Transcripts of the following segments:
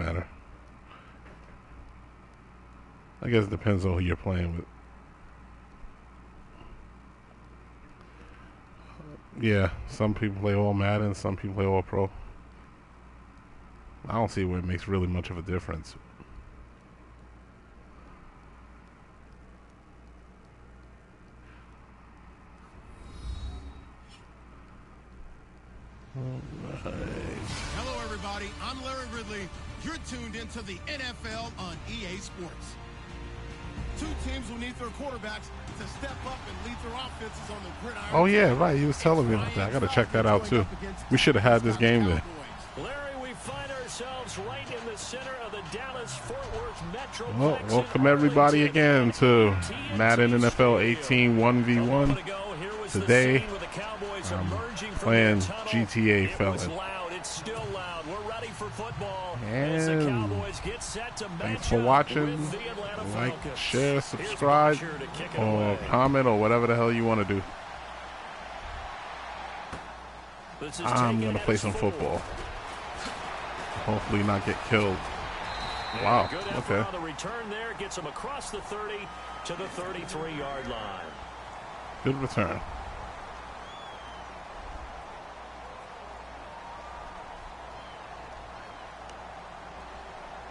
matter. I guess it depends on who you're playing with. Yeah, some people play all Madden, some people play all Pro. I don't see where it makes really much of a difference. Hello, everybody. I'm Larry Ridley. You're tuned into the NFL on EA Sports. Two teams will need their quarterbacks to step up and lead their offenses on the gridiron. Oh yeah, right. He was telling me about that. I got to check that out too. We should have had this game there. Larry, we find ourselves right in the center of the Dallas-Fort Worth Metro. Well, welcome everybody again to Madden NFL 18 1v1. Today, I'm playing GTA Felon. And thanks for watching. Like, share, subscribe, or comment, or whatever the hell you want to do. I'm going to play some football. Hopefully not get killed. Wow, okay. The return there gets him across the 30 to the 33-yard line. Good return.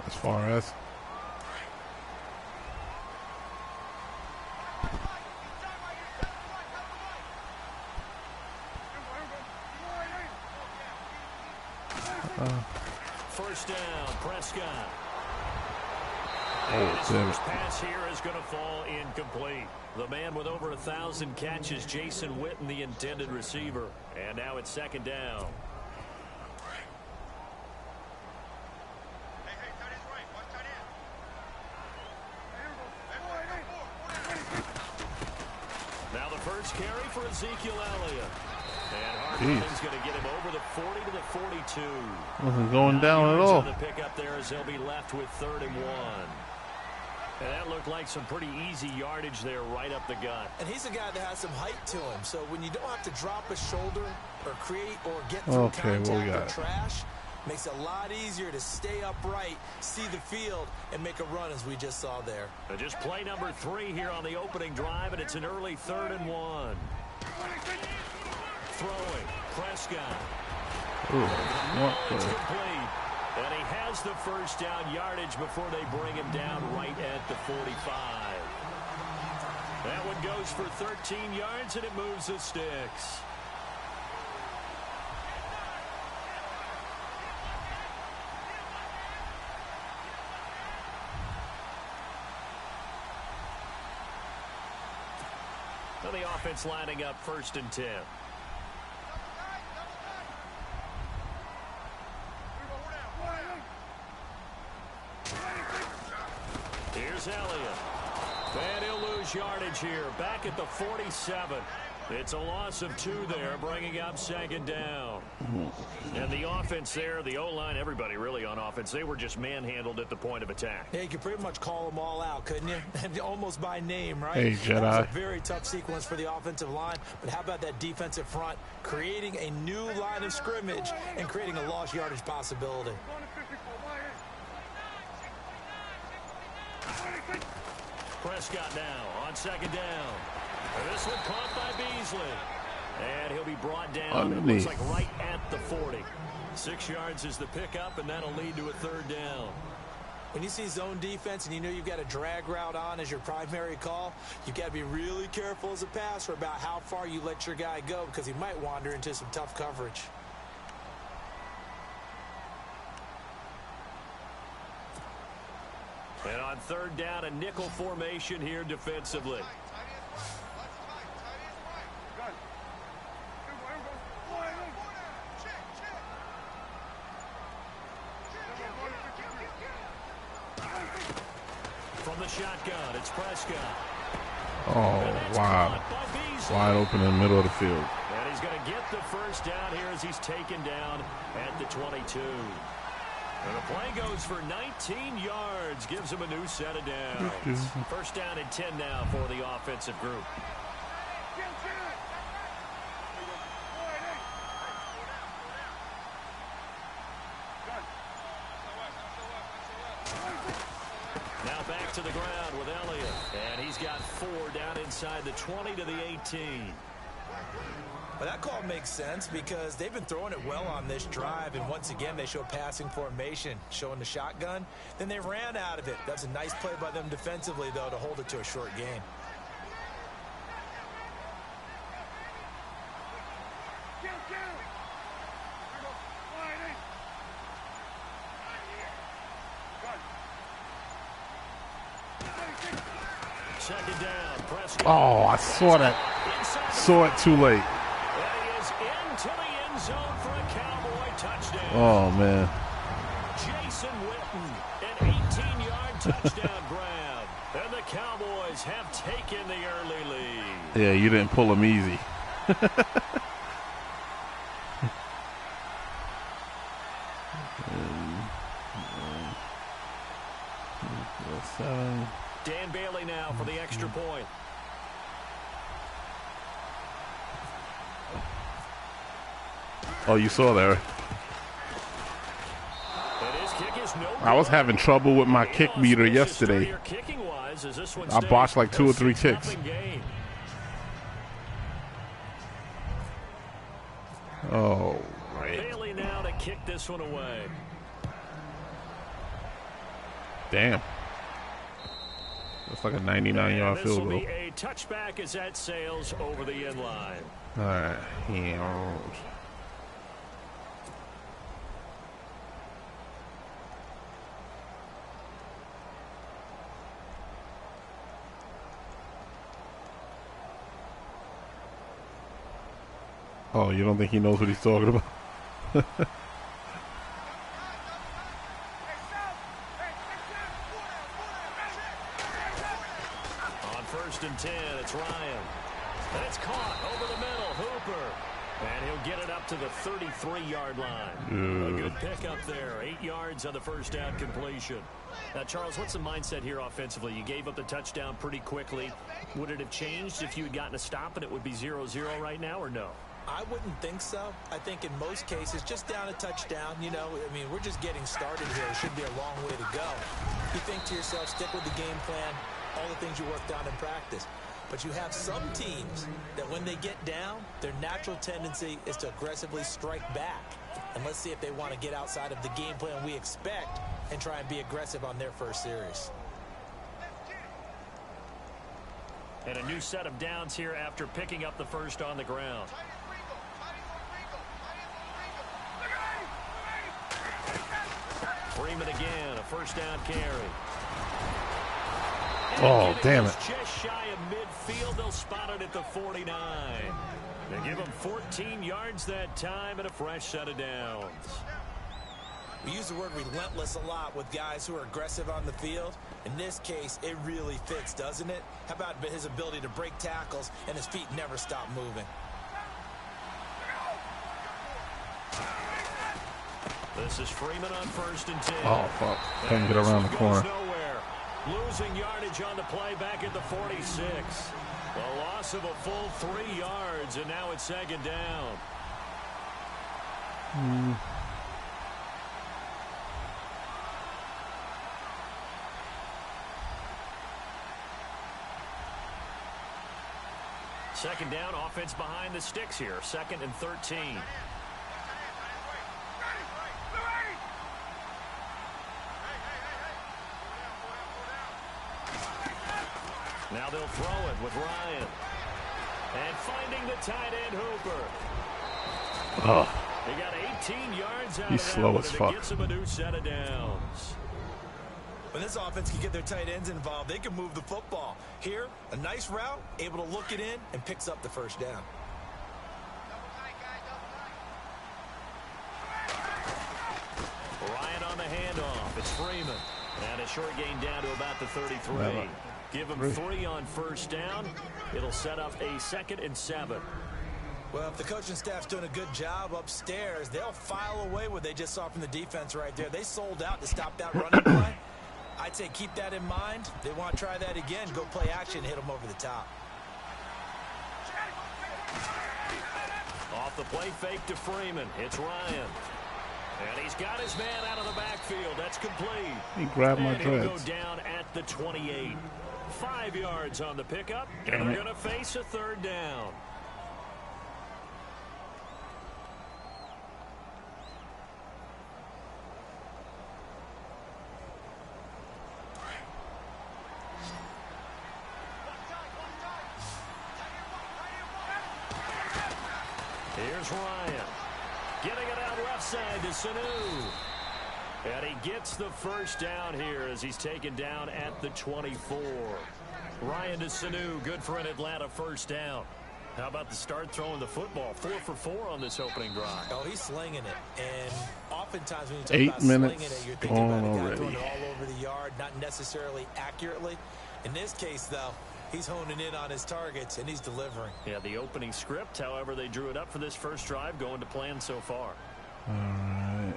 As far as first down, Prescott. His first pass here is going to fall incomplete. The man with over 1,000 catches, Jason Witten, the intended receiver. And now it's second down. Now the first carry for Ezekiel Elliott. And Hartman's going to get him over the 40 to the 42. Wasn't going down at all. The pick up there as he'll be left with 3rd and 1. And that looked like some pretty easy yardage there right up the gut. And he's a guy that has some height to him. So when you don't have to drop a shoulder or create or get through contact or trash, makes it a lot easier to stay upright, see the field, and make a run as we just saw there. Just play number 3 here on the opening drive, and it's an early 3rd and 1. Throwing, Prescott. Ooh, complete. And he has the first down yardage before they bring him down right at the 45. That one goes for 13 yards, and it moves the sticks. So the offense lining up 1st and 10. Here's Elliott. And he'll lose yardage here. Back at the 47. It's a loss of 2 there, bringing up 2nd down. And the offense there, the O-line, everybody really on offense, they were just manhandled at the point of attack. Yeah, you could pretty much call them all out, couldn't you? And almost by name, right? Hey, Jedi. That was a very tough sequence for the offensive line. But how about that defensive front, creating a new line of scrimmage and creating a lost yardage possibility? Prescott now on 2nd down. This one caught by Beasley. And he'll be brought down, it looks like right at the 40. 6 yards is the pickup, and that'll lead to a 3rd down. When you see zone defense and you know you've got a drag route on as your primary call, you've got to be really careful as a passer about how far you let your guy go because he might wander into some tough coverage. And on 3rd down, a nickel formation here defensively. From the shotgun, it's Prescott. Oh, wow. Wide open in the middle of the field. And he's going to get the first down here as he's taken down at the 22. And the play goes for 19 yards, gives him a new set of downs. First down and 10 now for the offensive group. back to the ground with Elliott. And he's got 4 down inside the 20 to the 18. Well, that call makes sense because they've been throwing it well on this drive, and once again they show passing formation, showing the shotgun. Then they ran out of it. That's a nice play by them defensively, though, to hold it to a short game. Second down, Prescott. Oh, I saw that. Saw it too late. And he is into the end zone for a Cowboy touchdown. Oh, man. Jason Witten, an 18-yard touchdown grab. And the Cowboys have taken the early lead. Yeah, you didn't pull him easy. Dan Bailey now for the extra point. Oh, you saw there. I was having trouble with my kick meter yesterday. I botched like 2 or 3 kicks. Oh, right. Bailey now to kick this one away. Damn. That's like a 99-yard field goal. A touchback as that sails over the end line. All right. Yeah. Oh, you don't think he knows what he's talking about? On 1st and 10, it's Ryan. And it's caught over the middle. Hooper. And he'll get it up to the 33-yard line. A good pickup there. 8 yards on the first down completion. Now, Charles, what's the mindset here offensively? You gave up the touchdown pretty quickly. Would it have changed if you had gotten a stop and it would be 0-0 right now, or no? I wouldn't think so. I think in most cases, just down a touchdown, you know, I mean, we're just getting started here. It should be a long way to go. You think to yourself, stick with the game plan, all the things you worked on in practice. But you have some teams that when they get down, their natural tendency is to aggressively strike back. And let's see if they want to get outside of the game plan we expect and try and be aggressive on their first series. And a new set of downs here after picking up the first on the ground. Freeman again, a first down carry. Oh, damn it. Just shy of midfield. They'll spot it at the 49. They give him 14 yards that time and a fresh set of downs. We use the word relentless a lot with guys who are aggressive on the field. In this case, it really fits, doesn't it? How about his ability to break tackles and his feet never stop moving? This is Freeman on 1st and 10. Oh, fuck. Can't get around the corner. Losing yardage on the play back at the 46. A loss of a full 3 yards, and now it's 2nd down. Second down, offense behind the sticks here. 2nd and 13. Now they'll throw it with Ryan. And finding the tight end, Hooper. Oh. They got 18 yards out He's of that slow one, as and fuck. it gets them a new set of downs. When this offense can get their tight ends involved, they can move the football. Here, a nice route, able to look it in, and picks up the first down. Ryan on the handoff. It's Freeman. And a short gain down to about the 33. Give him 3 on first down. It'll set up a 2nd and 7. Well, if the coaching staff's doing a good job upstairs, they'll file away what they just saw from the defense right there. They sold out to stop that running play. I'd say keep that in mind. They want to try that again, go play action, hit them over the top. Off the play fake to Freeman. It's Ryan. And he's got his man out of the backfield. That's complete. He grabbed my and he'll go dreads. down at at the 28. 5 yards on the pickup, and they're going to face a third down. Here's Ryan. Getting it out left side to Sanu. And he gets the first down here as he's taken down at the 24. Ryan to Sanu, good for an Atlanta first down. How about the start throwing the football? 4 for 4 on this opening drive. Oh, he's slinging it. And oftentimes when you talk about slinging it, you're thinking about a guy throwing it all over the yard, not necessarily accurately. In this case, though, he's honing in on his targets, and he's delivering. Yeah, the opening script, however, they drew it up for this first drive, going to plan so far. All right.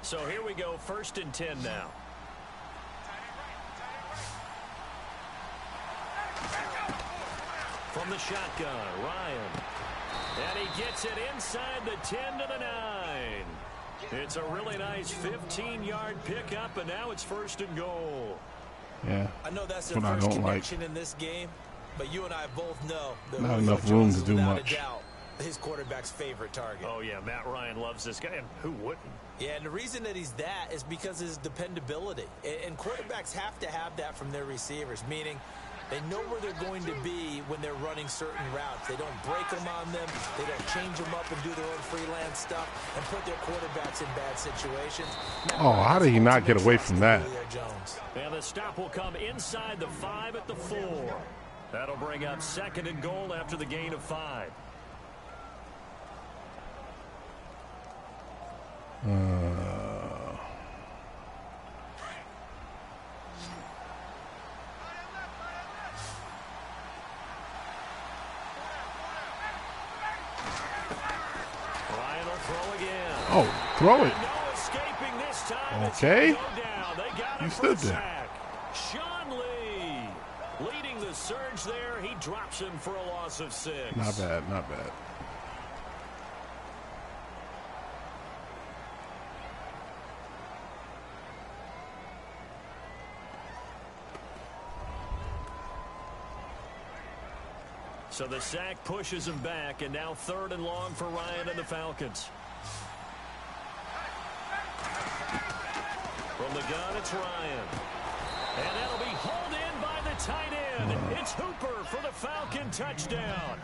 So here we go, 1st and 10 now. From the shotgun, Ryan. And he gets it inside the 10 to the 9. It's a really nice 15-yard pickup, and now it's 1st and goal. Yeah, I know that's the first connection in this game, but you and I both know that not enough room to do much. His quarterback's favorite target. Oh, yeah, Matt Ryan loves this guy, and who wouldn't? Yeah, and the reason that he's that is because of his dependability. And quarterbacks have to have that from their receivers, meaning they know where they're going to be when they're running certain routes. They don't break them on them. They don't change them up and do their own freelance stuff and put their quarterbacks in bad situations. Oh, how did he not get away from that? And the stop will come inside the 5 at the 4. That'll bring up 2nd and goal after the gain of 5. Ryan will throw again. Oh, throw it. No escaping this time. Okay. You stood there. Sean Lee leading the surge there. He drops him for a loss of 6. Not bad, not bad. So the sack pushes him back, and now 3rd and long for Ryan and the Falcons. From the gun, it's Ryan. And that'll be hauled in by the tight end. It's Hooper for the Falcon touchdown.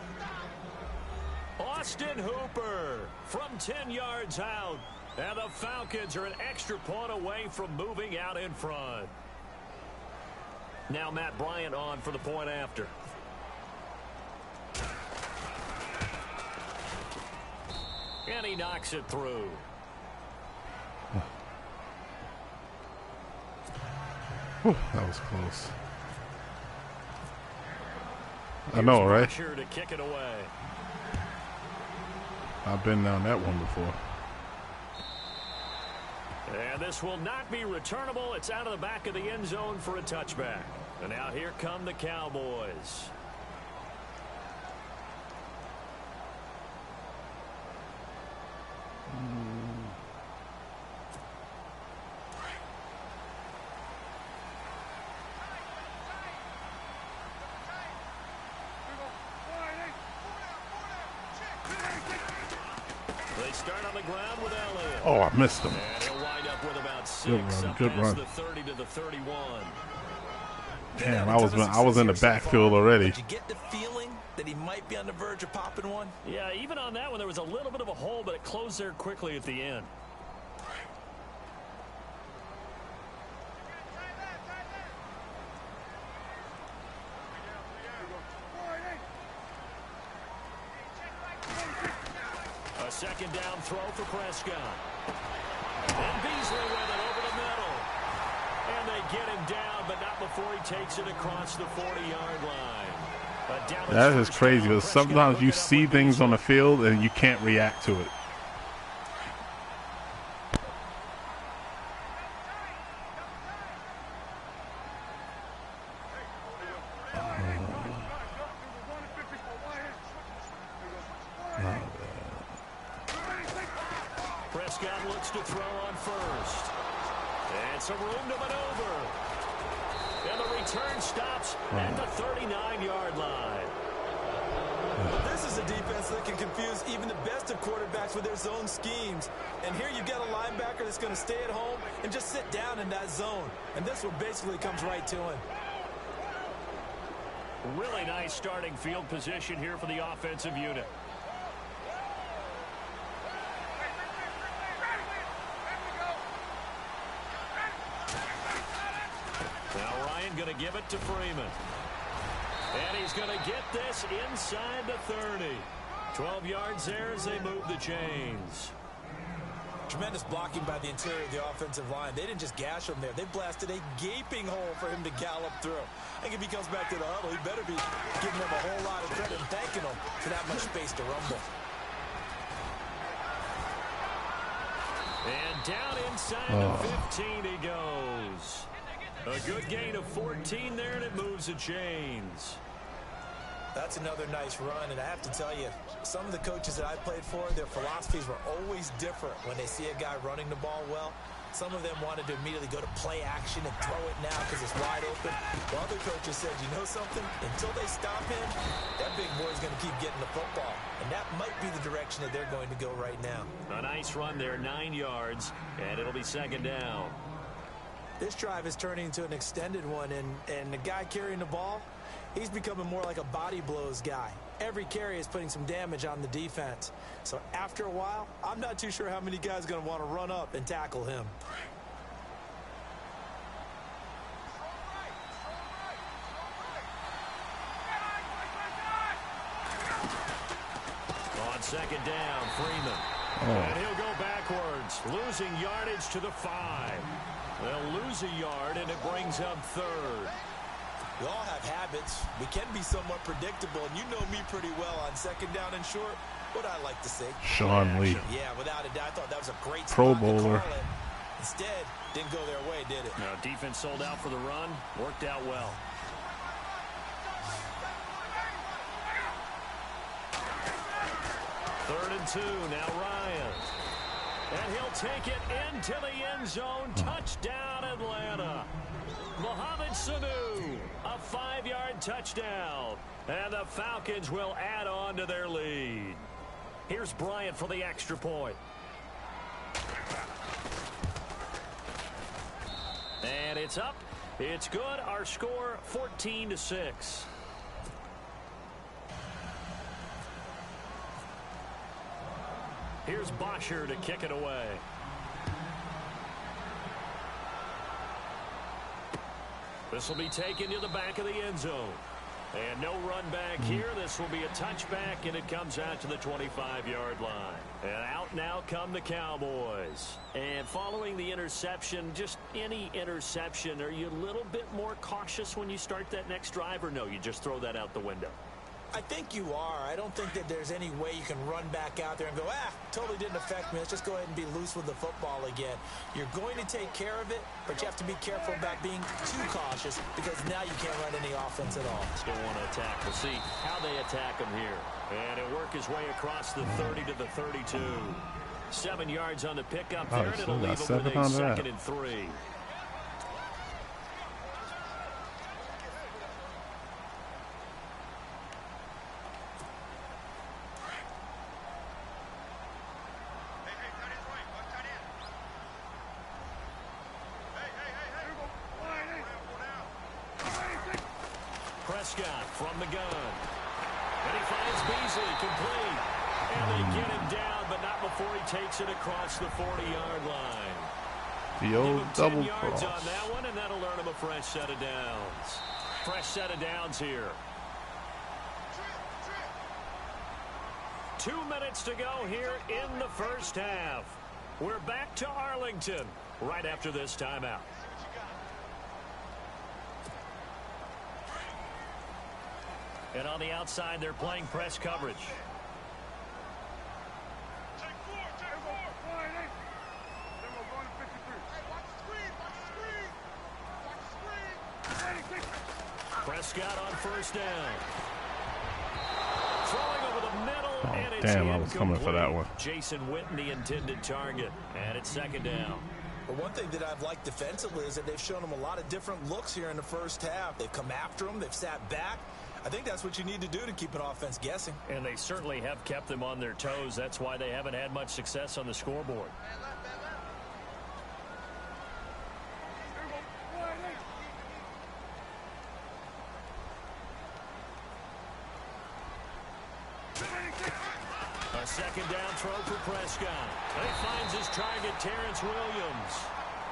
Austin Hooper from 10 yards out. And the Falcons are an extra point away from moving out in front. Now Matt Bryant on for the point after. And he knocks it through. Whew, that was close. I know, right? To kick it away. I've been down that one before. And this will not be returnable. It's out of the back of the end zone for a touchback. And now here come the Cowboys. They start on the ground with Elliott. Oh, I missed him. And he'll wind up with about 6. Good run. The 30 to the 31. Damn, I was in the backfield already. Did you get the feeling that he might be on the verge of popping one? Yeah, even on that one, there was a little bit of a hole, but it closed there quickly at the end. A 2nd down throw for Prescott. And Beasley with it over the middle. And they get him down, but not before he takes it across the 40-yard line. That is crazy, because sometimes you see things on the field and you can't react to it. Prescott looks to throw on first. And some room to maneuver. And the return stops at the 39-yard line. Well, this is a defense that can confuse even the best of quarterbacks with their zone schemes. And here you've got a linebacker that's going to stay at home and just sit down in that zone. And this one basically comes right to him. Really nice starting field position here for the offensive unit. Now Ryan going to give it to Freeman. And he's going to get this inside the 30. 12 yards there as they move the chains. Tremendous blocking by the interior of the offensive line. They didn't just gash him there. They blasted a gaping hole for him to gallop through. I think if he comes back to the huddle, he better be giving them a whole lot of credit and thanking them for that much space to rumble. And down inside the 15 he goes. A good gain of 14 there, and it moves the chains. That's another nice run, and I have to tell you, some of the coaches that I played for, their philosophies were always different when they see a guy running the ball well. Some of them wanted to immediately go to play action and throw it now because it's wide open. While other coaches said, you know something? Until they stop him, that big boy's going to keep getting the football. And that might be the direction that they're going to go right now. A nice run there, 9 yards, and it'll be second down. This drive is turning into an extended one, and the guy carrying the ball, he's becoming more like a body blows guy. Every carry is putting some damage on the defense. So after a while, I'm not too sure how many guys are going to want to run up and tackle him. On second down, Freeman. And he'll go backwards, losing yardage to the 5. They'll lose a yard, and it brings up third. We all have habits. We can be somewhat predictable, and you know me pretty well on second down and short. What I like to say. Sean Lee. Yeah, without a doubt, I thought that was a great Pro spot Bowler. to call it. Instead, didn't go their way, did it? No, defense sold out for the run. Worked out well. Third and 2, now Ryan. And he'll take it into the end zone. Touchdown, Atlanta. Mohamed Sanu, a 5-yard touchdown. And the Falcons will add on to their lead. Here's Bryant for the extra point. And it's up. It's good. Our score, 14-6. Here's Bosher to kick it away. This will be taken to the back of the end zone. And no run back here. This will be a touchback, and it comes out to the 25-yard line. And out now come the Cowboys. And following the interception, just any interception, are you a little bit more cautious when you start that next drive, or no, you just throw that out the window? I think you are. I don't think that there's any way you can run back out there and go, totally didn't affect me. Let's just go ahead and be loose with the football again. You're going to take care of it, but you have to be careful about being too cautious because now you can't run any offense at all. Still want to attack. We'll see how they attack him here. And he'll work his way across the 30 to the 32. 7 yards on the pickup there, and it'll leave him with a second and 3. Prescott from the gun. And he finds Beasley complete. And they get him down, but not before he takes it across the 40-yard line. The old double 10 yards cross. on that one, and that'll earn him a fresh set of downs. Fresh set of downs here. 2 minutes to go here in the first half. We're back to Arlington right after this timeout. And on the outside, they're playing press coverage. Prescott on first down. Throwing over the middle, Oh, damn, I was coming for that one. Jason Witten, the intended target, and it's second down. But one thing that I've liked defensively is that they've shown them a lot of different looks here in the first half. They've come after them. They've sat back. I think that's what you need to do to keep an offense guessing. And they certainly have kept them on their toes. That's why they haven't had much success on the scoreboard. A second down throw for Prescott. He finds his target, Terrence Williams.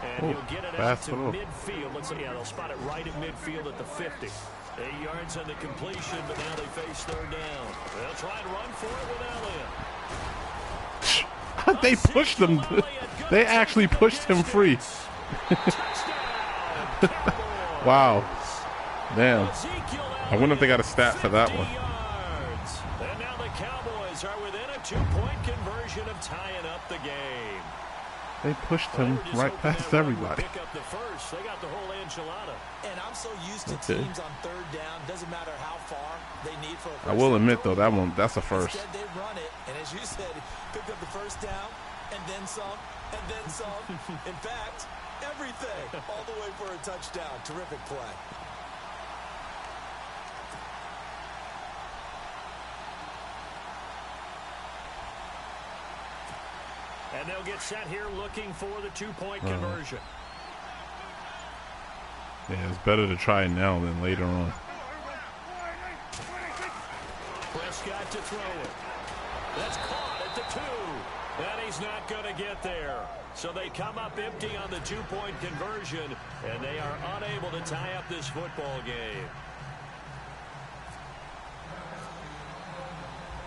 And he'll get it out to midfield. Let's see, yeah, they'll spot it right at midfield at the 50. 8 yards on the completion, but now they face third down. They'll try and run for it with Elliott. They pushed him. They actually pushed him free. Wow. Damn. I wonder if they got a stat for that one. And now the Cowboys are within a 2-point conversion of tying up the game. They pushed him right past everybody. Pick up the first. They got the whole enchilada. And I'm so used to teams on third down. Doesn't matter how far they need for a first. I will admit though, that's a first. Instead, they run it, and as you said, pick up the first down, and then some, and then some. In fact, everything, all the way for a touchdown. Terrific play. And they'll get set here looking for the 2-point conversion. Yeah, it's better to try now than later on. Prescott to throw it. That's caught at the 2. And he's not going to get there. So they come up empty on the 2-point conversion, and they are unable to tie up this football game.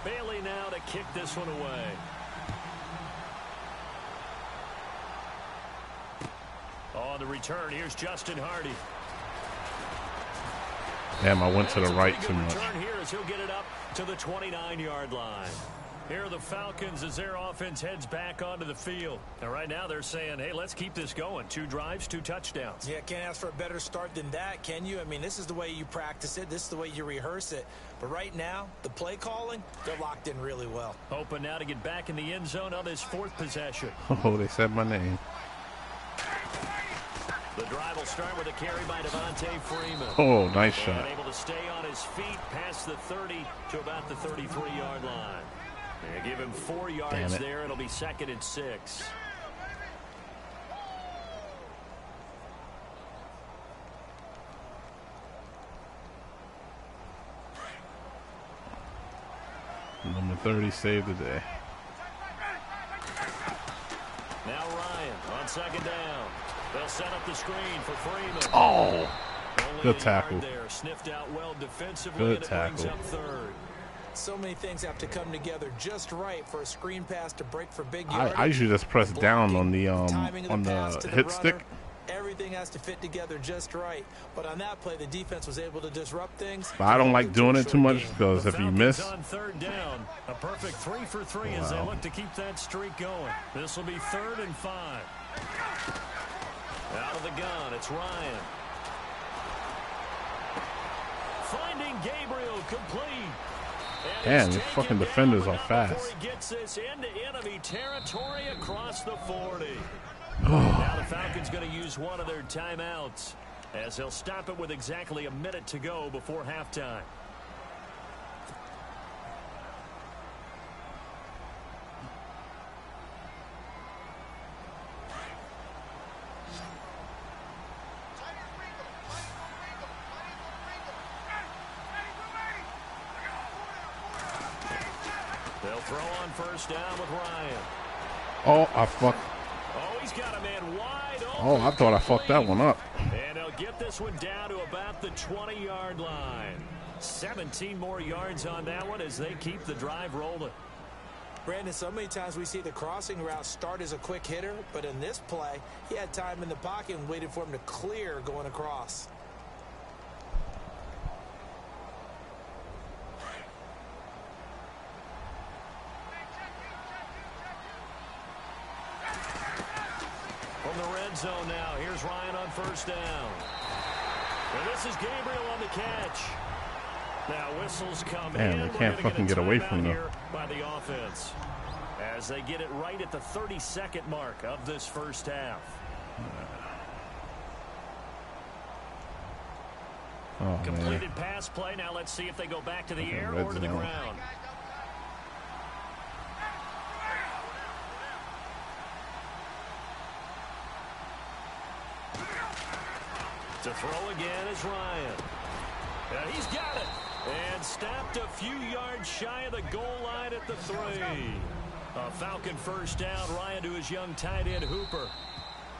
Bailey now to kick this one away. On the return, here's Justin Hardy. Damn, I went to the right too much. Return here as he'll get it up to the 29-yard line. Here are the Falcons as their offense heads back onto the field. And right now they're saying, hey, let's keep this going. 2 drives, 2 touchdowns. Yeah, can't ask for a better start than that, can you? I mean, this is the way you practice it. This is the way you rehearse it. But right now, the play calling, they're locked in really well. Hoping now to get back in the end zone on his 4th possession. Oh, they said my name. The drive will start with a carry by Devontae Freeman. Oh, nice shot. Able to stay on his feet past the 30 to about the 33-yard line. They give him 4 yards there. It'll be 2nd and 6. Number 30 saved the day. Now Ryan on 2nd down. They'll set up the screen for Freeman. Oh, good tackle. There, sniffed out well defensively. Good and tackle. Brings up 3rd. So many things have to come together just right for a screen pass to break for big yardage. I usually just press down on the hit stick. Everything has to fit together just right. But on that play, the defense was able to disrupt things. But I don't like doing it too much because if you miss. On 3rd down, a perfect 3 for 3 as they look to keep that streak going. This will be 3rd and 5. Out of the gun, it's Ryan. Finding Gabriel complete. Damn, these fucking defenders are fast. He gets this into enemy territory across the 40. Now the Falcons going to use one of their timeouts as they'll stop it with exactly a minute to go before halftime. They'll throw on 1st down with Ryan. Oh, I fucked. Oh, he's got a man wide open. Oh, I thought I fucked that one up. And he'll get this one down to about the 20-yard line. 17 more yards on that one as they keep the drive rolling. Brandon, so many times we see the crossing route start as a quick hitter, but in this play, he had time in the pocket and waited for him to clear going across. From the red zone now, here's Ryan on 1st down. And this is Gabriel on the catch. Now whistles come Damn, in. they can't fucking get away from them. By the offense, as they get it right at the 32nd mark of this first half. Oh, Completed pass play. Now let's see if they go back to the air or to the ground. To throw again is Ryan. He's got it. And stopped a few yards shy of the goal line at the 3. A Falcon first down. Ryan to his young tight end Hooper.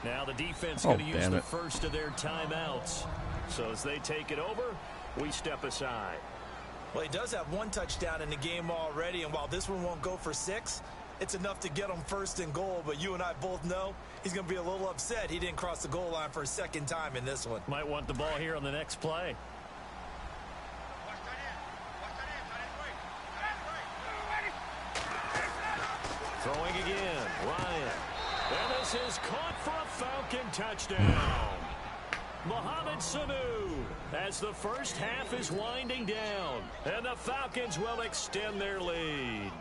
Now the defense going to use the first of their timeouts. So as they take it over, we step aside. Well, he does have 1 touchdown in the game already, and while this one won't go for 6, it's enough to get him first and goal. But you and I both know he's going to be a little upset he didn't cross the goal line for a second time in this one. Might want the ball here on the next play. Throwing again, Ryan. And this is caught for a Falcon touchdown. Mohamed Sanu as the first half is winding down. And the Falcons will extend their lead.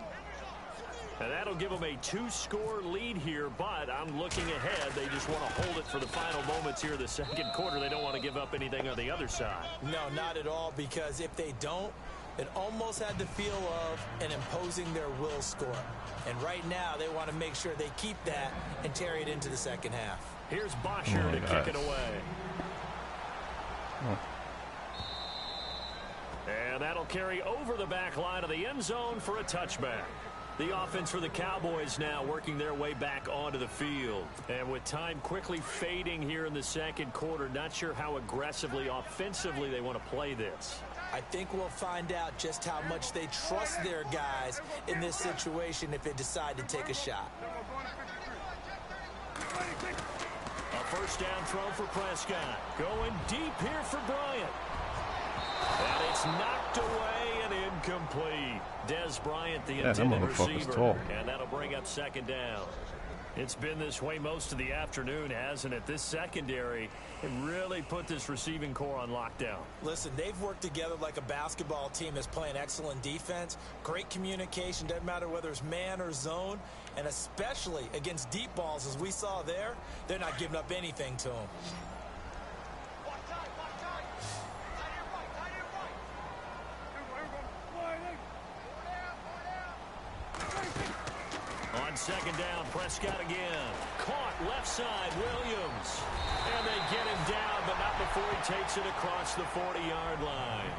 And that'll give them a 2-score lead here, but I'm looking ahead. They just want to hold it for the final moments here of the second quarter. They don't want to give up anything on the other side. No, not at all, because if they don't, it almost had the feel of an imposing their will score. And right now, they want to make sure they keep that and carry it into the second half. Here's Bosher to kick it away. And that'll carry over the back line of the end zone for a touchback. The offense for the Cowboys now working their way back onto the field. And with time quickly fading here in the second quarter, not sure how aggressively, offensively they want to play this. I think we'll find out just how much they trust their guys in this situation if they decide to take a shot. A first down throw for Prescott. Going deep here for Bryant. And it's knocked away and incomplete. Des Bryant, the intended receiver. And that'll bring up second down. It's been this way most of the afternoon, hasn't it? This secondary really put this receiving core on lockdown. Listen, they've worked together like a basketball team that's playing excellent defense. Great communication, doesn't matter whether it's man or zone. And especially against deep balls, as we saw there, they're not giving up anything to them. On second down, Prescott again. Caught left side, Williams. And they get him down, but not before he takes it across the 40-yard line.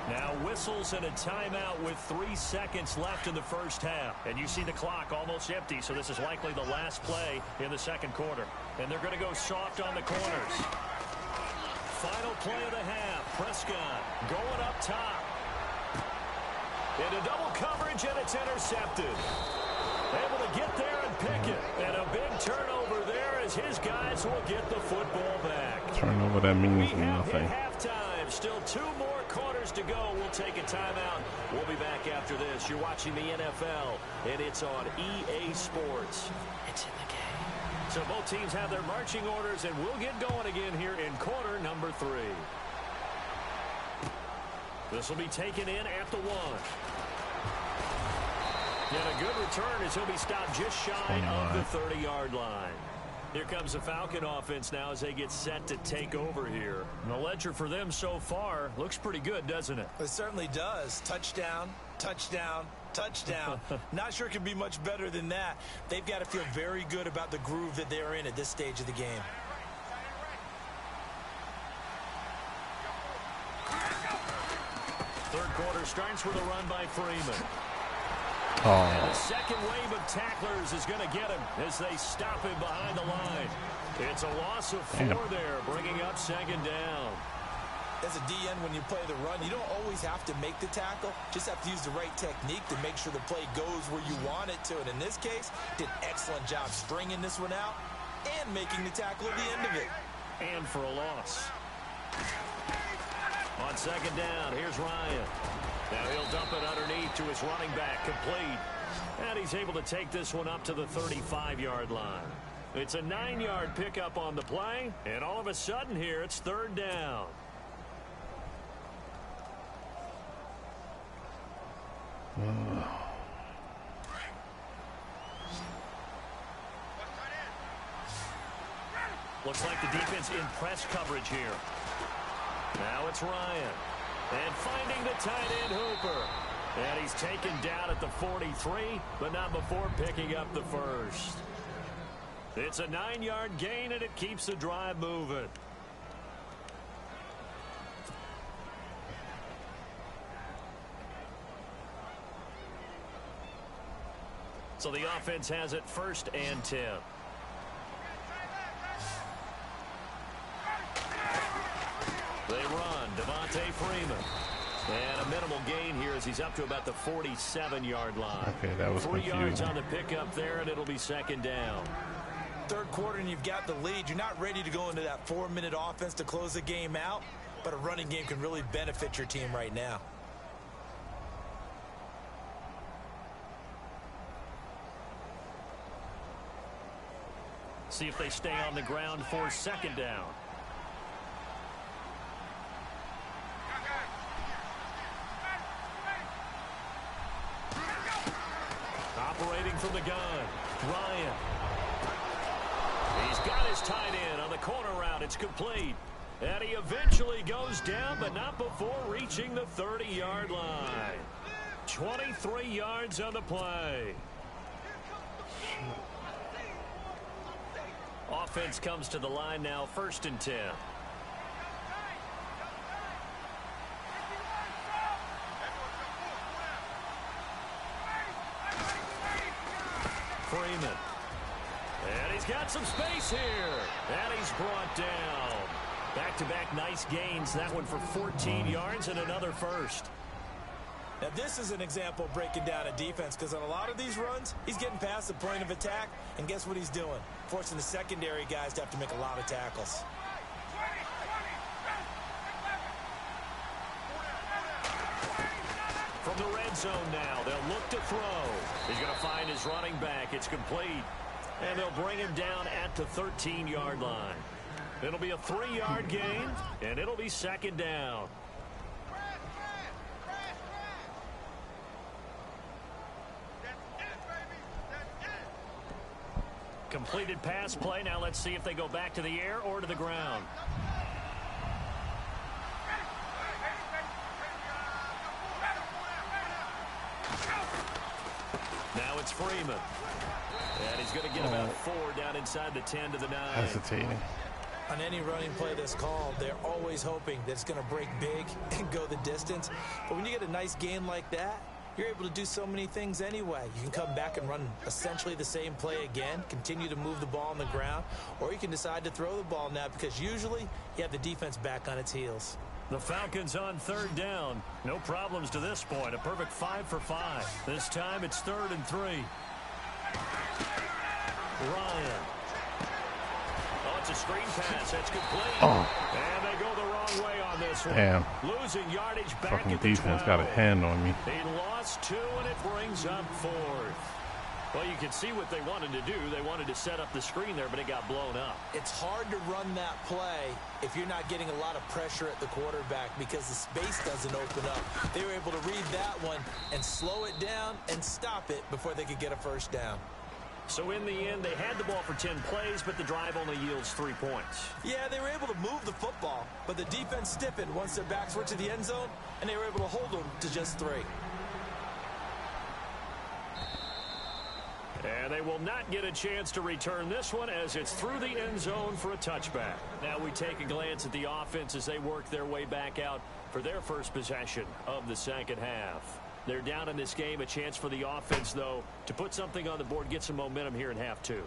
Now whistles and a timeout with 3 seconds left in the first half. And you see the clock almost empty, so this is likely the last play in the second quarter. And they're going to go soft on the corners. Final play of the half. Prescott going up top. Into double coverage, and it's intercepted. Able to get there and pick it. And a big turnover there as his guys will get the football back. Turnover, that means nothing. Halftime. Still 2 more quarters to go. We'll take a timeout. We'll be back after this. You're watching the NFL, and it's on EA Sports. It's in the game. So both teams have their marching orders, and we'll get going again here in quarter number 3. This will be taken in at the 1. And a good return as he'll be stopped just shy of the 30-yard line. Here comes the Falcon offense now as they get set to take over here. And the ledger for them so far looks pretty good, doesn't it? It certainly does. Touchdown, touchdown, touchdown. Not sure it can be much better than that. They've got to feel very good about the groove that they're in at this stage of the game. Third quarter starts with a run by Freeman. Oh. And the second wave of tacklers is going to get him as they stop him behind the line. It's a loss of 4 there, bringing up second down. As a DN, when you play the run, you don't always have to make the tackle. Just have to use the right technique to make sure the play goes where you want it to. And in this case, did an excellent job stringing this one out and making the tackle at the end of it. And for a loss. On second down, here's Ryan. Now he'll dump it underneath to his running back, complete. And he's able to take this one up to the 35-yard line. It's a 9-yard pickup on the play, and all of a sudden here, it's third down. Looks like the defense in press coverage here. Now it's Ryan. And finding the tight end Hooper. And he's taken down at the 43, but not before picking up the first. It's a 9-yard gain, and it keeps the drive moving. So the offense has it 1st and 10. They run. Devontae Freeman. And a minimal gain here as he's up to about the 47-yard line. Okay, that was 3 confusing. yards on the pickup there, and it'll be 2nd down. 3rd quarter, and you've got the lead. You're not ready to go into that 4-minute offense to close the game out, but a running game can really benefit your team right now. See if they stay on the ground for 2nd down. Operating from the gun, Ryan. He's got his tight end on the corner route. It's complete. And he eventually goes down, but not before reaching the 30-yard line. 23 yards on the play. Offense comes to the line now, 1st and 10. Freeman. And he's got some space here. And he's brought down. Back-to-back nice gains. That one for 14 yards and another first. Now, this is an example of breaking down a defense, because on a lot of these runs, he's getting past the point of attack, and guess what he's doing? Forcing the secondary guys to have to make a lot of tackles. From the red zone now, they'll look to throw. He's going to find his running back. It's complete. And they'll bring him down at the 13-yard line. It'll be a 3-yard gain, and it'll be 2nd down. Completed pass play. Now let's see if they go back to the air or to the ground. Now it's Freeman. And he's going to get about 4 down inside the 10 to the 9. Hesitating. On any running play that's called, they're always hoping that it's going to break big and go the distance. But when you get a nice gain like that, you're able to do so many things anyway. You can come back and run essentially the same play again, continue to move the ball on the ground, or you can decide to throw the ball now, because usually you have the defense back on its heels. The Falcons on 3rd down. No problems to this point. A perfect 5 for 5. This time it's 3rd and 3. Ryan. Oh, it's a screen pass. That's complete. Oh. And they go the wrong way on this one. Damn. Losing yardage back Fucking at the defense 12. got a hand on me. He lost 2, and it brings up 4th. Well, you can see what they wanted to do. They wanted to set up the screen there, but it got blown up. It's hard to run that play if you're not getting a lot of pressure at the quarterback, because the space doesn't open up. They were able to read that one and slow it down and stop it before they could get a 1st down. So in the end, they had the ball for 10 plays, but the drive only yields 3 points. Yeah, they were able to move the football, but the defense stiffened once their backs were to the end zone, and they were able to hold them to just 3. And they will not get a chance to return this one, as it's through the end zone for a touchback. Now we take a glance at the offense as they work their way back out for their first possession of the 2nd half. They're down in this game. A chance for the offense, though, to put something on the board, get some momentum here in half 2.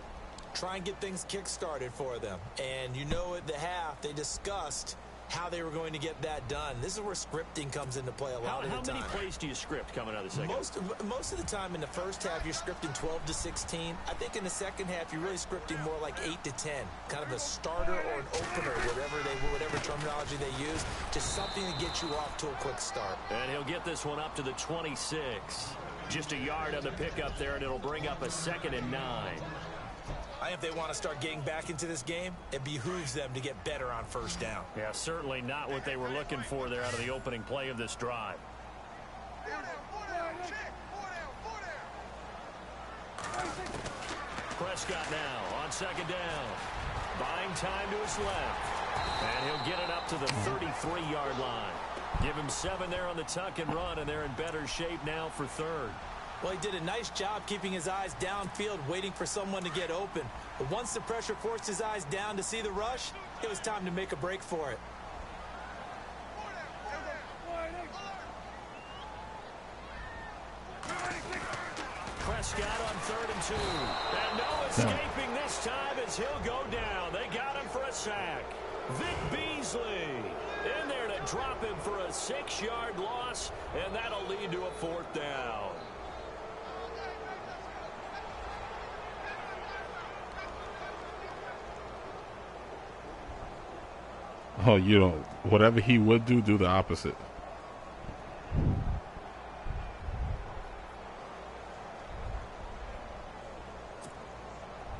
Try and get things kick-started for them. And you know, at the half, they discussed how they were going to get that done. This is where scripting comes into play a lot of the time. How many plays do you script coming out of the 2nd? Most of the time in the 1st half, you're scripting 12 to 16. I think in the 2nd half, you're really scripting more like 8 to 10. Kind of a starter or an opener, whatever terminology they use. Just something to get you off to a quick start. And he'll get this one up to the 26. Just a yard on the pickup there, and it'll bring up a 2nd and 9. If they want to start getting back into this game, it behooves them to get better on 1st down. Yeah, certainly not what they were looking for there out of the opening play of this drive. Prescott now on second down. Buying time to his left. And he'll get it up to the 33-yard line. Give him 7 there on the tuck and run, and they're in better shape now for third. Well, he did a nice job keeping his eyes downfield, waiting for someone to get open. But once the pressure forced his eyes down to see the rush, it was time to make a break for it. Prescott on 3rd and 2. And no escaping this time as he'll go down. They got him for a sack. Vic Beasley in there to drop him for a 6-yard loss, and that'll lead to a 4th down. Oh, you know, whatever he would do the opposite.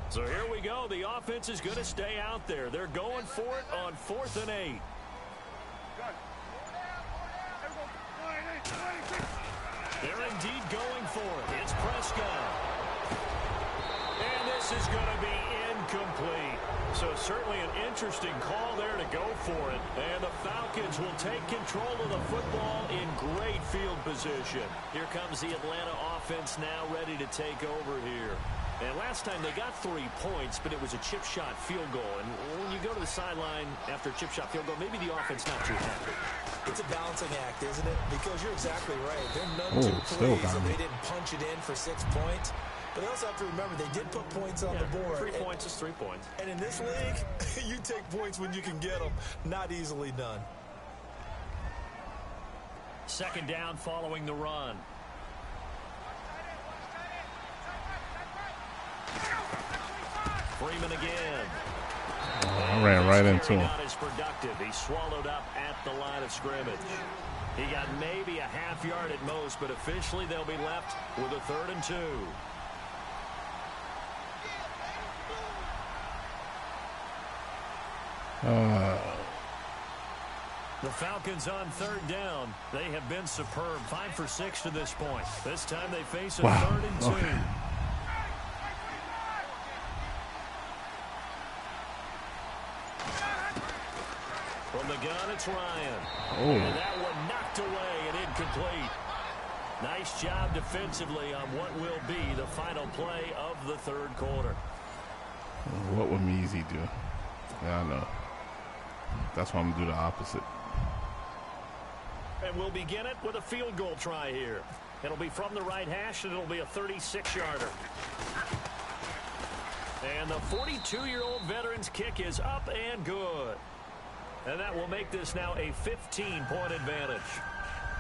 So here we go. The offense is going to stay out there. They're going for it on 4th and 8. They're indeed going for it. It's Prescott. And this is going to be incomplete. So certainly an interesting call there to go for it. And the Falcons will take control of the football in great field position. Here comes the Atlanta offense now ready to take over here. And last time they got 3 points, but it was a chip shot field goal. And when you go to the sideline after a chip shot field goal, maybe the offense not too happy. It's a balancing act, isn't it? Because you're exactly right. They're none too pleased that they didn't punch it in for 6 points. But they also have to remember they did put points on the board. 3 points is 3 points. And in this league, you take points when you can get them. Not easily done. 2nd down following the run. Freeman again. Oh, I ran right into him. He swallowed up at the line of scrimmage. He got maybe a half yard at most, but officially they'll be left with a 3rd and 2. The Falcons on 3rd down. They have been superb. 5 for 6 to this point. This time they face a 3rd and 2. Okay. From the gun, it's Ryan. Oh. And that one knocked away and incomplete. Nice job defensively on what will be the final play of the 3rd quarter. What would Measy do? Yeah, I know. That's why I'm going to do the opposite. And we'll begin it with a field goal try here. It'll be from the right hash, and it'll be a 36-yarder. And the 42-year-old veteran's kick is up and good. And that will make this now a 15-point advantage.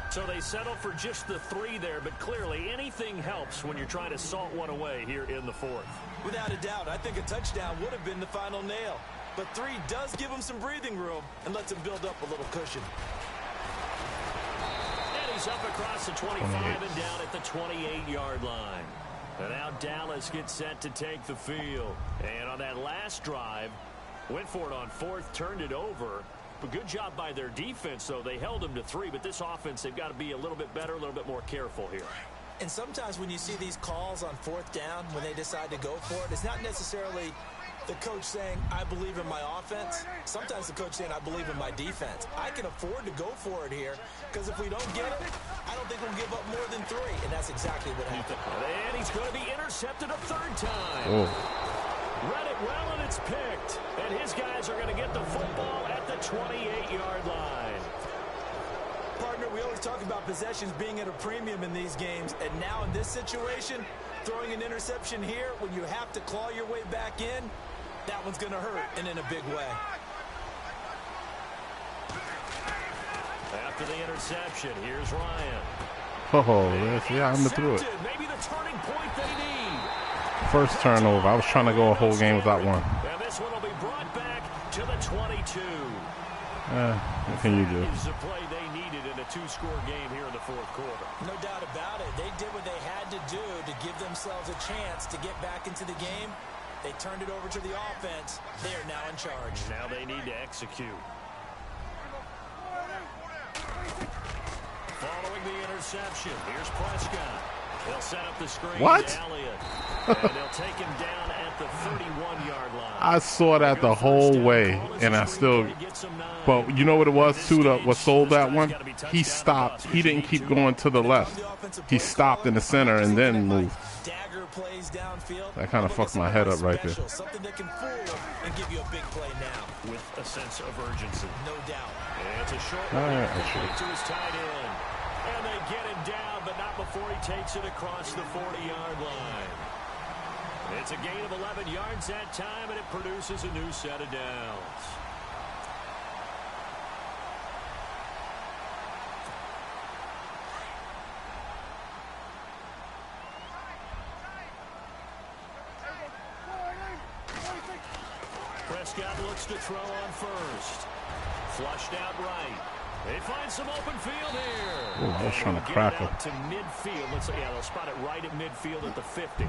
So they settle for just the 3 there, but clearly anything helps when you're trying to salt one away here in the 4th. Without a doubt, I think a touchdown would have been the final nail. But 3 does give him some breathing room and lets him build up a little cushion. And he's up across the 25 and down at the 28-yard line. And now Dallas gets set to take the field. And on that last drive, went for it on 4th, turned it over. But good job by their defense, though. They held them to 3, but this offense, they've got to be a little bit better, a little bit more careful here. And sometimes when you see these calls on 4th down, when they decide to go for it, it's not necessarily the coach saying, I believe in my offense. Sometimes the coach saying, I believe in my defense. I can afford to go for it here, because if we don't get it, I don't think we'll give up more than 3. And that's exactly what happened. And he's going to be intercepted a 3rd time. Oh. Read it well, and it's picked. And his guys are going to get the football at the 28-yard line. Partner, we always talk about possessions being at a premium in these games. And now in this situation, throwing an interception here when you have to claw your way back in, that one's going to hurt, and in a big way. After the interception, here's Ryan. Oh, yeah, I'm through it. Maybe the turning point they need. First turnover. I was trying to go a whole game without one. And this one will be brought back to the 22. What can you do? This is a play they needed in a 2-score game here in the 4th quarter. No doubt about it. They did what they had to do to give themselves a chance to get back into the game. They turned it over to the offense. They are now in charge. Now they need to execute. Following the interception, here's Prescott. They'll set up the screen. What? To Elliott. And they'll take him down at the 31-yard line. I saw that the whole way, and I still. But you know what it was too? What sold that one? He stopped. He didn't keep going to the left. He stopped in the center and then moved. That kind of fucked my head up right there. Something that can fool and give you a big play now. With a sense of urgency. No doubt. And it's a short one to his tight end. And they get him down, but not before he takes it across the 40-yard line. It's a gain of 11 yards that time, and it produces a new set of downs. Prescott looks to throw on first. Flushed out right. They find some open field here. Oh, I was trying to crack him. To midfield. Let's say, yeah, they'll spot it right at midfield at the 50.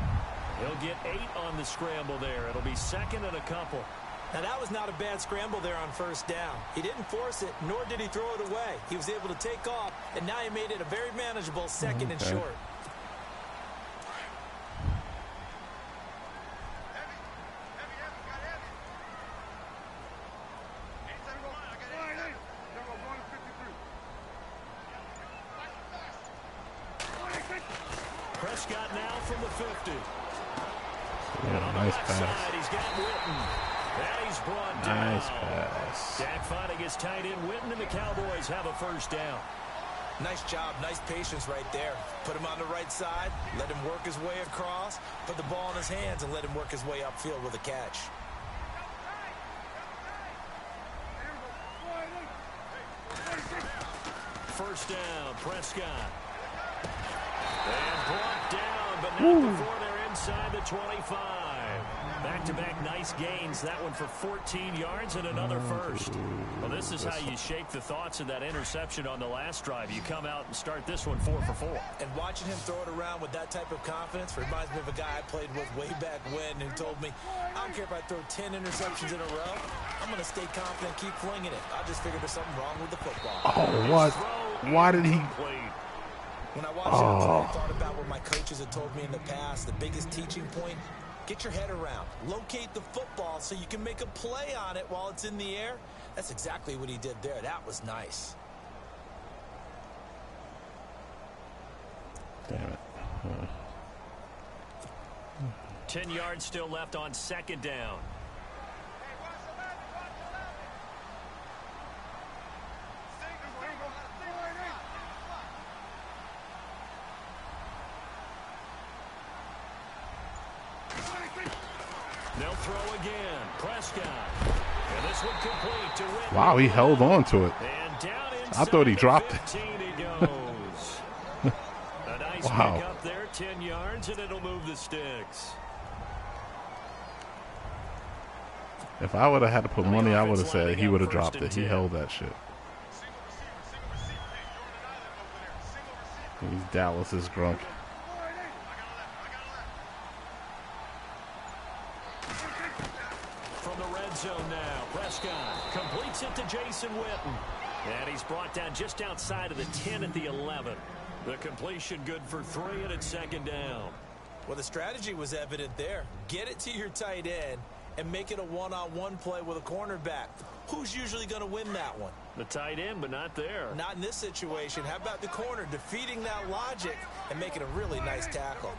He'll get 8 on the scramble there. It'll be second and a couple. Now, that was not a bad scramble there on first down. He didn't force it, nor did he throw it away. He was able to take off, and now he made it a very manageable second and short. Prescott now from the 50. Yeah, nice pass. He's got Witten. And he's brought down. Nice pass. Dak finding his tight end Witten, and the Cowboys have a first down. Nice job. Nice patience right there. Put him on the right side. Let him work his way across. Put the ball in his hands and let him work his way upfield with a catch. First down, Prescott. And brought down, but not before they're inside the 25. Back-to-back nice gains. That one for 14 yards and another first. Well, this is how you shape the thoughts of that interception on the last drive. You come out and start this one 4 for 4. And watching him throw it around with that type of confidence reminds me of a guy I played with way back when who told me, I don't care if I throw 10 interceptions in a row. I'm going to stay confident, keep flinging it. I just figured there's something wrong with the football. Oh, what? Why did he? When I watched it, I thought about what my coaches had told me in the past. The biggest teaching point, get your head around. Locate the football so you can make a play on it while it's in the air. That's exactly what he did there. That was nice. Damn it. 10 yards still left on second down. They'll throw again. Prescott. And this one complete to Whitney. Wow, he held on to it. And down I thought he dropped it. He goes. A nice pick up there, 10 yards, and it'll move the sticks. If I would have had to put money, I would have said he would have dropped it. He held that shit. He's Dallas's Grunk. From the red zone now, Prescott completes it to Jason Witten. And he's brought down just outside of the 10 at the 11. The completion good for 3, and it's second down. Well, the strategy was evident there. Get it to your tight end and make it a one-on-one play with a cornerback. Who's usually going to win that one? The tight end, but not there. Not in this situation. How about the corner defeating that logic and making a really nice tackle?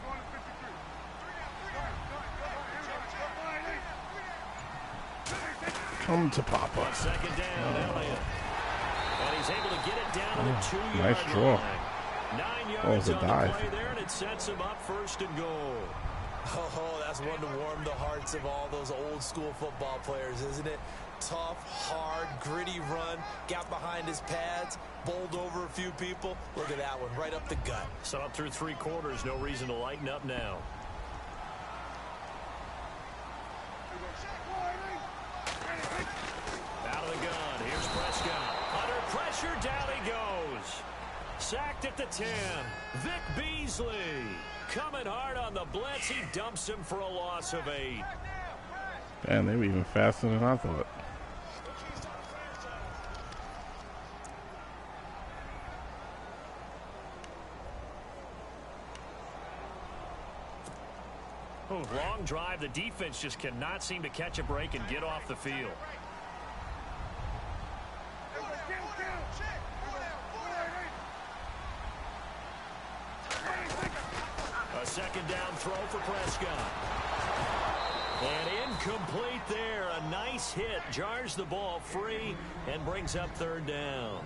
Come to Papa. Second down, Elliott. And he's able to get it down to the 2-yard nice draw. line. 9 yards on dive. the play there, and it sets him up first and goal. Oh, that's one to warm the hearts of all those old school football players, isn't it? Tough, hard, gritty run, got behind his pads, bowled over a few people. Look at that one, right up the gut. So up through 3 quarters, no reason to lighten up now. Out of the gun, here's Prescott. Under pressure, down he goes. Sacked at the 10. Vic Beasley coming hard on the blitz. He dumps him for a loss of 8. Damn, they were even faster than I thought. Long drive. The defense just cannot seem to catch a break and get off the field. A second down throw for Prescott. And incomplete there. A nice hit. Jars the ball free and brings up third down.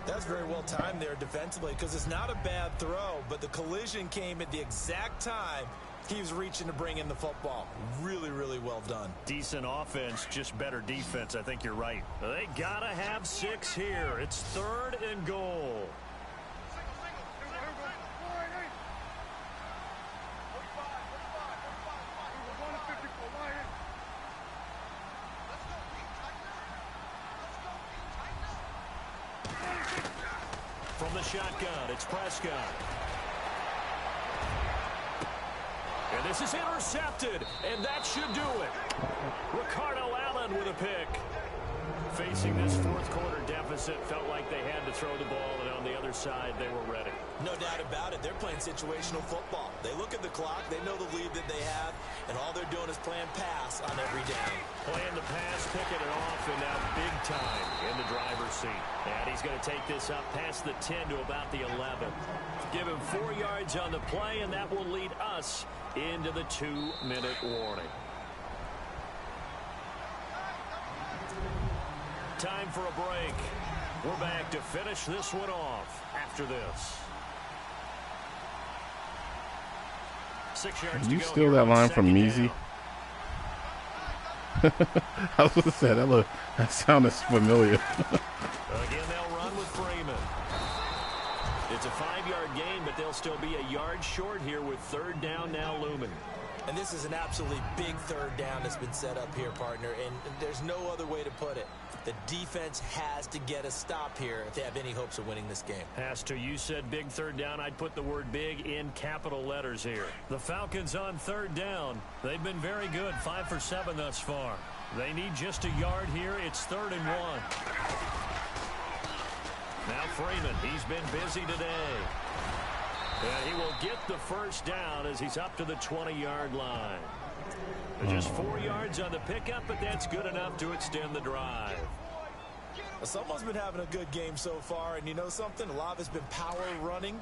That's very well timed there defensively because it's not a bad throw, but the collision came at the exact time he was reaching to bring in the football. Really, really well done. Decent offense, just better defense. I think you're right. They got to have 6 here. It's 3rd and goal. From the shotgun, it's Prescott. And this is intercepted, and that should do it. Ricardo Allen with a pick. Facing this fourth quarter deficit, felt like they had to throw the ball, and on the other side, they were ready. No doubt about it. They're playing situational football. They look at the clock, they know the lead that they have, and all they're doing is playing pass on every down. Playing the pass, picking it off, and now big time in the driver's seat. And he's going to take this up past the 10 to about the 11. Give him 4 yards on the play, and that will lead us into the 2-minute warning. Time for a break. We're back to finish this one off after this. 6 yards Can you to go steal that line from Measy? I was going to say, that sounded familiar. Again, they'll run with Freeman. It's a 5-yard gain, but they'll still be a yard short here with 3rd down now looming. And this is an absolutely big 3rd down that's been set up here, partner, and there's no other way to put it. The defense has to get a stop here if they have any hopes of winning this game. Has to. You said big 3rd down. I'd put the word big in capital letters here. The Falcons on 3rd down. They've been very good. 5 for 7 thus far. They need just a yard here. It's 3rd and 1. Now Freeman. He's been busy today. And he will get the first down as he's up to the 20-yard line. Just 4 yards on the pickup, but that's good enough to extend the drive. Someone's been having a good game so far, and you know something? A lot of it's been power running.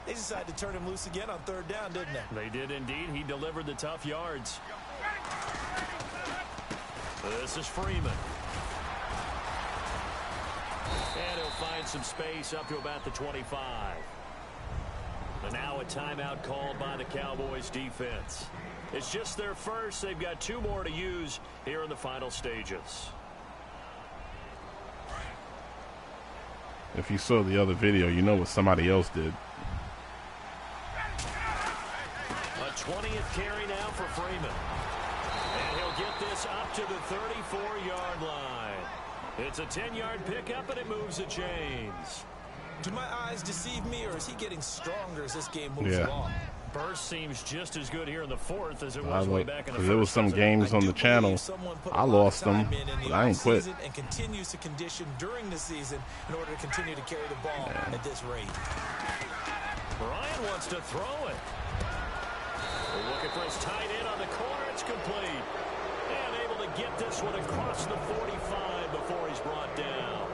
They decided to turn him loose again on 3rd down, didn't they? They did indeed. He delivered the tough yards. This is Freeman. And he'll find some space up to about the 25. And now a timeout called by the Cowboys defense. It's just their first. They've got 2 more to use here in the final stages. If you saw the other video, you know what somebody else did. A 20th carry now for Freeman. And he'll get this up to the 34-yard line. It's a 10-yard pickup, and it moves the chains. Do my eyes deceive me, or is he getting stronger as this game moves along? Burst seems just as good here in the 4th as it was way back in the 1st. There was some games on the channel. I lost them, but I ain't quit. And continues to condition during the season in order to continue to carry the ball at this rate. Ryan wants to throw it. We're looking for his tight end on the corner. It's complete. And able to get this one across the 45 before he's brought down.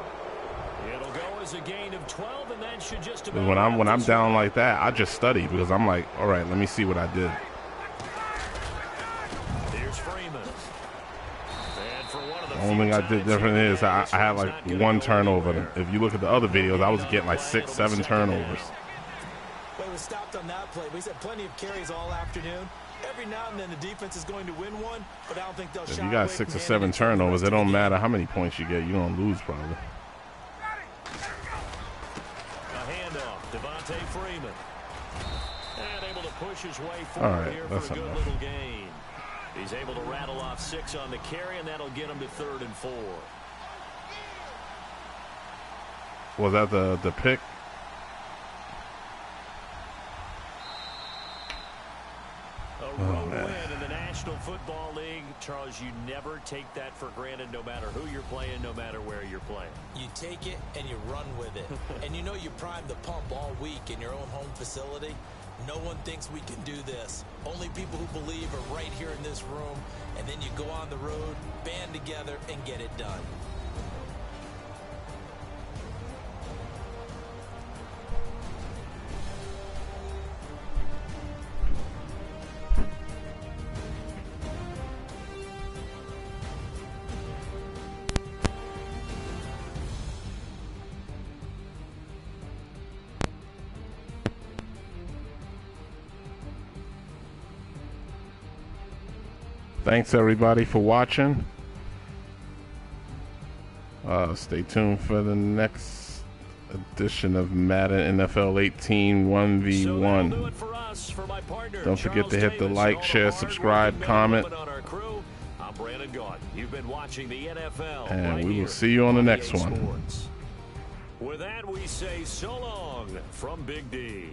It'll go as a gain of 12, and that should just about... When I'm down like that, I just study because I'm like, all right, let me see what I did. Here's Freeman. And for one of The only thing I did different is I had like 1 turnover. If you look at the other videos, I was getting like 6, 7 turnovers. Well, he was stopped on that play, but he's had plenty of carries all afternoon. Every now and then the defense is going to win one, but I don't think they'll... If you got 6 or 7 turnovers, it don't matter how many points you get. You're going to lose probably. Devontae Freeman. And able to push his way forward here for a good little gain. He's able to rattle off 6 on the carry, and that'll get him to 3rd and 4. Was that the pick? A road win in the National Football League. Charles, you never take that for granted no matter who you're playing, no matter where you're playing. You take it and you run with it. And you know you prime the pump all week in your own home facility. No one thinks we can do this. Only people who believe are right here in this room, and then you go on the road, band together, and get it done. Thanks everybody for watching. Stay tuned for the next edition of Madden NFL 18 1v1. Don't forget to hit the like, share, subscribe, comment. And we will see you on the next one. With that, we say so long from Big D.